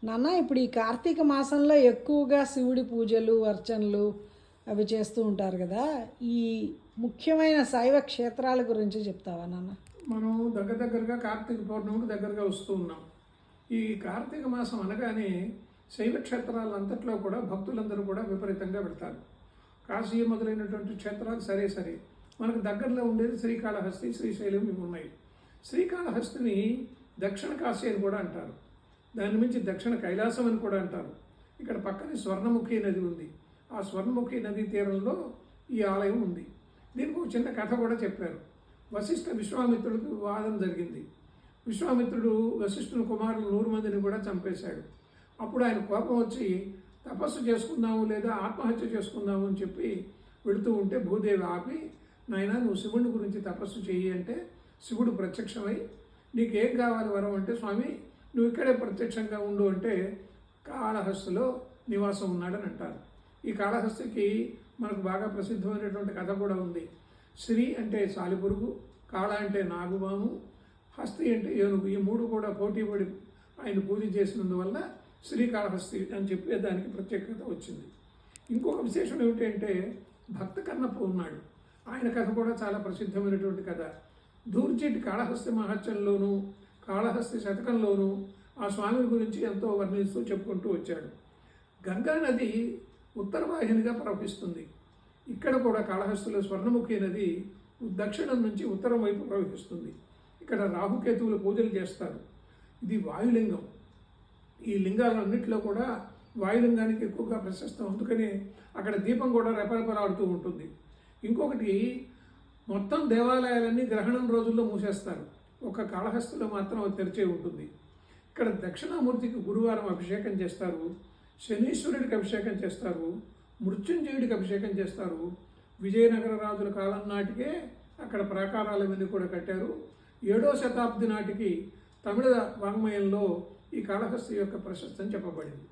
నాన్న ఇప్పుడు ఈ కార్తీక మాసంలో ఎక్కువగా శివుడి పూజలు అర్చనలు అవి చేస్తూ ఉంటారు కదా. ఈ ముఖ్యమైన శైవ క్షేత్రాల గురించి చెప్తావా నాన్న? మనం దగ్గరగా కార్తీక పౌర్ణమికి దగ్గరగా వస్తూ ఉన్నాం. ఈ కార్తీక మాసం అనగానే శైవ క్షేత్రాలంతట్లో కూడా భక్తులందరూ కూడా విపరీతంగా పెడతారు. కాశీ మొదలైనటువంటి క్షేత్రాలు సరే మనకు దగ్గరలో ఉండేది శ్రీకాళహస్తి, శ్రీశైలం ఇవి ఉన్నాయి. శ్రీకాళహస్తిని దక్షిణ కాశీ అని కూడా అంటారు. దాని నుంచి దక్షిణ కైలాసం అని కూడా అంటారు. ఇక్కడ పక్కనే స్వర్ణముఖి నది ఉంది. ఆ స్వర్ణముఖి నదీ తీరంలో ఈ ఆలయం ఉంది. దీనికి ఒక చిన్న కథ కూడా చెప్పారు. వశిష్ఠ విశ్వామిత్రుడికి వాదన జరిగింది. విశ్వామిత్రుడు వశిష్ఠుని కుమారులు 100 మందిని కూడా చంపేశాడు. అప్పుడు ఆయన కోపం వచ్చి తపస్సు చేసుకుందాము లేదా ఆత్మహత్య చేసుకుందాము అని చెప్పి వెళుతూ ఉంటే భూదేవి ఆపి, నాయన నువ్వు శివుడి గురించి తపస్సు చెయ్యి అంటే శివుడు ప్రత్యక్షమై, నీకేం కావాలి వరం అంటే, స్వామి నువ్వు ఇక్కడే ప్రత్యక్షంగా ఉండు అంటే కాళహస్తిలో నివాసం ఉన్నాడని అంటారు. ఈ కాళహస్తికి మనకు బాగా ప్రసిద్ధమైనటువంటి కథ కూడా ఉంది. శ్రీ అంటే సాలిపురుగు, కాళ అంటే నాగుబాము, హస్తి అంటే ఏనుగు. ఈ 3 కూడా పోటీపడి ఆయన పూజ చేసినందువల్ల శ్రీకాళహస్తి అని చెప్పి దానికి ప్రత్యేకత వచ్చింది. ఇంకొక విశేషం ఏమిటంటే భక్త కన్నప్ప ఉన్నాడు. ఆయన కథ కూడా చాలా ప్రసిద్ధమైనటువంటి కథ. దూర్జటి కాళహస్తి మహత్యంలోనూ కాళహస్తి శతకంలోనూ ఆ స్వామి గురించి ఎంతో వర్ణిస్తూ చెప్పుకుంటూ వచ్చాడు. గంగా నది ఉత్తర వాహినిగా ప్రవహిస్తుంది. ఇక్కడ కూడా కాళహస్తిలో స్వర్ణముఖి నది దక్షిణం నుంచి ఉత్తరం వైపు ప్రవహిస్తుంది. ఇక్కడ రాహుకేతువులు పూజలు చేస్తారు. ఇది వాయులింగం. ఈ లింగాలన్నింటిలో కూడా వాయులింగానికి ఎక్కువగా ప్రశస్తం. అందుకని అక్కడ దీపం కూడా రెపరెపలాడుతూ ఉంటుంది. ఇంకొకటి, మొత్తం దేవాలయాలన్నీ గ్రహణం రోజుల్లో మూసేస్తారు. ఒక కాళహస్తిలో మాత్రం అది తెరిచే ఉంటుంది. ఇక్కడ దక్షిణామూర్తికి గురువారం అభిషేకం చేస్తారు, శనీశ్వరుడికి అభిషేకం చేస్తారు, మృత్యుంజయుడికి అభిషేకం చేస్తారు. విజయనగర రాజుల కాలం నాటికే అక్కడ ప్రాకారాలు ఇవన్నీ కూడా కట్టారు. 7వ శతాబ్ది నాటికి తమిళ వాంగ్మయంలో ఈ కాళహస్తి యొక్క ప్రశస్తి అని చెప్పబడింది.